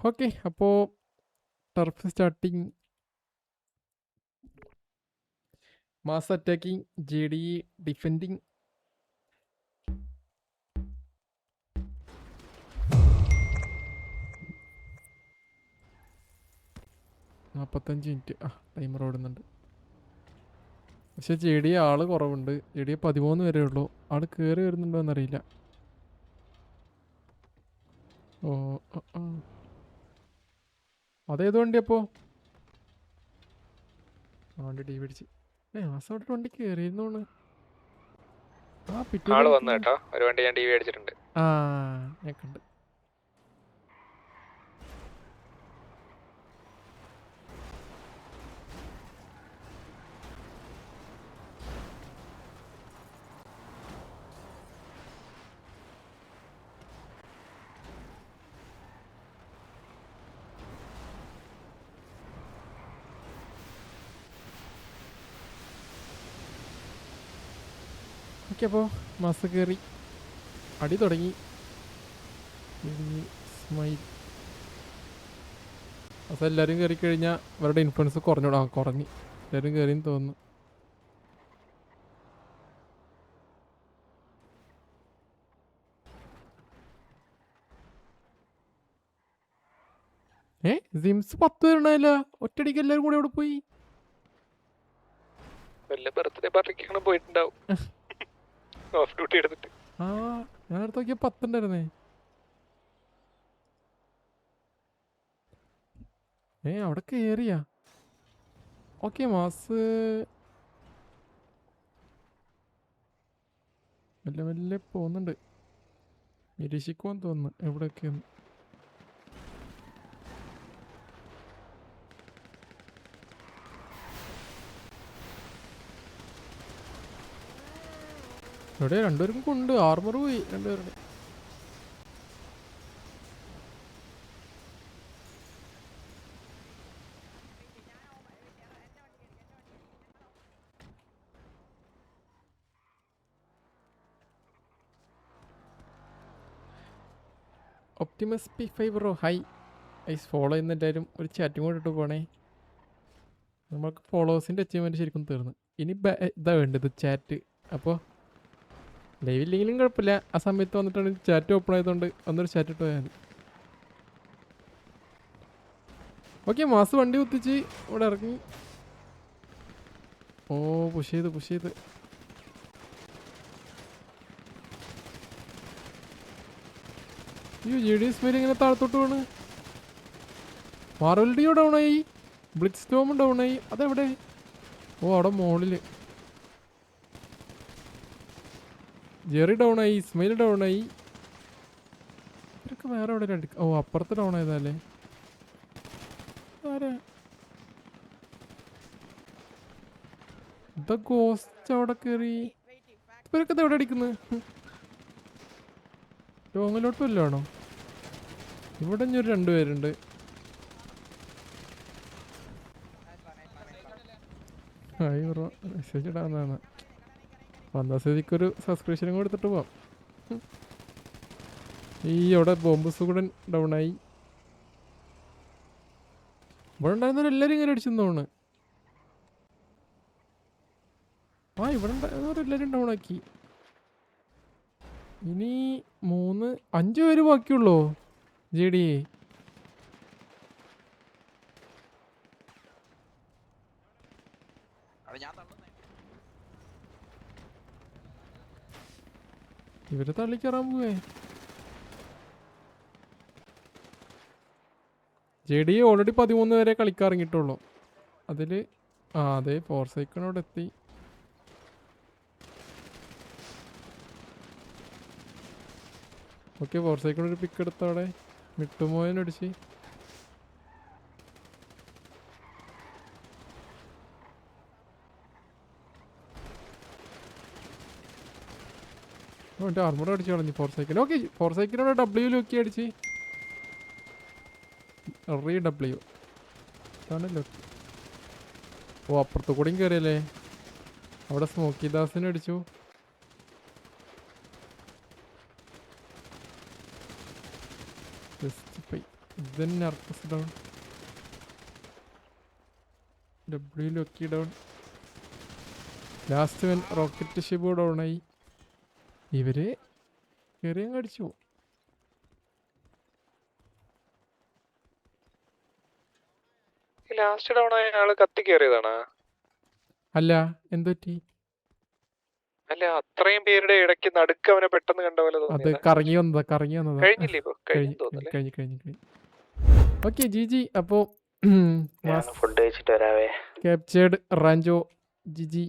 Okay, അപ്പോൾ turf starting, mass attacking, J D defending. $45 ആ timer ഓടുന്നുണ്ട്. പക്ഷെ ജെ ഡി ആള് കുറവുണ്ട്. ജെ ഡി 13 വരെ ഉള്ളൂ. ആള് കയറി വരുന്നുണ്ടോ എന്നറിയില്ല. ഓ അതേത് വണ്ടി അപ്പോ? വണ്ടി ഡി പിടിച്ച് മാസോട്ട് വണ്ടി കയറിയിരുന്നോണ്. ആ ആള് വന്നു കേട്ടോ, ഒരു വണ്ടി ഞാൻ ടി വി അടിച്ചിട്ടുണ്ട്. ആ ഞാൻ കണ്ട്. ഓക്കെ, അപ്പോൾ മാസ് കയറി, അടി തുടങ്ങി. സ്മൈൽ അപ്പോൾ എല്ലാവരും കയറി കഴിഞ്ഞാൽ അവരുടെ ഇൻഫ്ലുവൻസ് കുറഞ്ഞോടാ. കുറഞ്ഞ് എല്ലാവരും കയറിയെന്ന് തോന്നുന്നു. സിംസ് 10 പേരുണ്ടായില്ല. ഒറ്റയടിക്ക് എല്ലാവരും കൂടെ അവിടെ പോയി. വല്ല ബർത്ത്ഡേ പാർട്ടിക്കാണ് പോയിട്ടുണ്ടാവും ഓഫ് ഡ്യൂട്ടി എടുത്തിട്ട്. ആ ഞാൻ അടുത്ത് നോക്കിയ 10 ഉണ്ടായിരുന്നേ. അവിടെ കയറിയാ. ഓക്കെ, മാസ് മെല്ലെ മെല്ലെ പോകുന്നുണ്ട്. നിരീക്ഷിക്കുമെന്ന് തോന്നുന്നു എവിടെയൊക്കെയെന്ന്. ഇവിടെ രണ്ടുപേരും കൊണ്ട് ആർമർ പോയി രണ്ടുപേരുടെ. Optimus P5 bro hi. ഐസ് ഫോളോ ചെയ്യുന്ന എല്ലാവരും ഒരു ചാറ്റും കൂടെ ഇട്ട് പോണേ. നമ്മൾക്ക് ഫോളോവേഴ്സിൻ്റെ അച്ചീവ്മെൻറ്റ് ശരിക്കും തീർന്നു. ഇനി ഇതാ വേണ്ടത്, ചാറ്റ്. അപ്പോൾ ലൈവ് ഇല്ലെങ്കിലും കുഴപ്പമില്ല, ആ സമയത്ത് വന്നിട്ടാണ് ചാറ്റ് ഓപ്പൺ ആയതുകൊണ്ട് ഒന്നൊരു ചാറ്റ് ഇട്ട് പോയാൽ മതി. ഓക്കെ, മാസ് വണ്ടി കുത്തിച്ച് ഇവിടെ ഇറങ്ങി. ഓ പുഷ് ചെയ്ത് അയ്യോ, ജെ ഡി എസ് മേലെ ഇങ്ങനെ താഴത്തോട്ട് പോണ്. മാർവൽ ഡിയോ ഡൗൺ ആയി, ബ്ലിറ്റ് സ്റ്റോമും ഡൗൺ ആയി. അതെവിടെ? ഓ അവിടെ മോളില്. ജെറി ഡൗൺ ആയി, ഇസ്മയിൽ ഡൗൺ ആയി. ഇവരൊക്കെ വേറെ എവിടെ? ഓ അപ്പുറത്ത് ഡൗൺ ആയതല്ലേ. ആരാ ഗോസ്റ്റ് അവിടെ കയറി? ഇവരൊക്കെ എവിടെ അടിക്കുന്നത്? ലോങ്ങിലോട്ട് വല്ലതാണോ? ഇവിടെ ഇനി ഒരു 2 പേരുണ്ട്. മെസ്സേജ് ഇടാന്നാണ്. വന്ന സ്ഥിതിക്കൊരു സബ്സ്ക്രിപ്ഷനും കൂടെ എടുത്തിട്ട് പോവാം. ഈ അവിടെ ബോംബ് സുഗുടൻ ഡൗൺ ആയി. ഇവിടെ ഉണ്ടായിരുന്നവരെല്ലാരും ഇങ്ങനെ അടിച്ചെന്ന് തോന്നുന്നു. ഇവിടെ ഉണ്ടായിരുന്നവരെല്ലാരും ഡൗൺ ആക്കി. ഇനി 5 പേര് ബാക്കിയുള്ളൂ ജെ ഡി. ഇവര് തള്ളിക്കറാൻ പോവേ. ജെ ഡി ഓൾറെഡി 13 വരെ കളിക്കാറങ്ങിയിട്ടുള്ളൂ. അതില് അതെ ഫോർസൈക്കൺ അവിടെ എത്തി. ഓക്കെ, ഫോർസൈക്കൺ ഒരു പിക്ക് എടുത്തവിടെ മിട്ടുമോയനടിച്ച്. മറ്റേ ആർമർ അടിച്ച് കളഞ്ഞു ഫോർസൈക്കൻ. ഓക്കെ, ഫോർസൈക്കനോടെ ഡബ്ല്യു ലോക്കി അടിച്ച് ഡബ്ല്യു ഇതാണല്ലോ. ഓ അപ്പുറത്ത് കൂടെയും കയറിയല്ലേ. അവിടെ സ്മോക്കി ദാസിനെ അടിച്ചു. then Narcos down. W Loki down. Last വൻ റോക്കറ്റ് ഷിപ്പ് ഡൗൺ ആയി. ഇവര് കയറിയും കടിച്ചു. ലാസ്റ്റ് ഡൗൺ ആയ ആള് കത്തി കയറിയതാണോ? അല്ല, എന്തുപറ്റി? അല്ല, അത്രയും പേരുടെ ഇടയ്ക്ക് നടുക്ക് അവനെ പെട്ടെന്ന് കണ്ട പോലെ അത് തോന്നിയതാ. കറങ്ങി വന്നതാ. കഴിഞ്ഞില്ലേ ഇപ്പൊ? കഴിഞ്ഞു തോന്നുന്നല്ലേ? കഴിഞ്ഞു കഴിഞ്ഞു കഴിഞ്ഞു. ഓക്കെ ജിജി. അപ്പോൾ ഫുഡ് കഴിച്ചിട്ട് വരാവേ. ക്യാപ്ചേർഡ് റാഞ്ചോ ജിജി.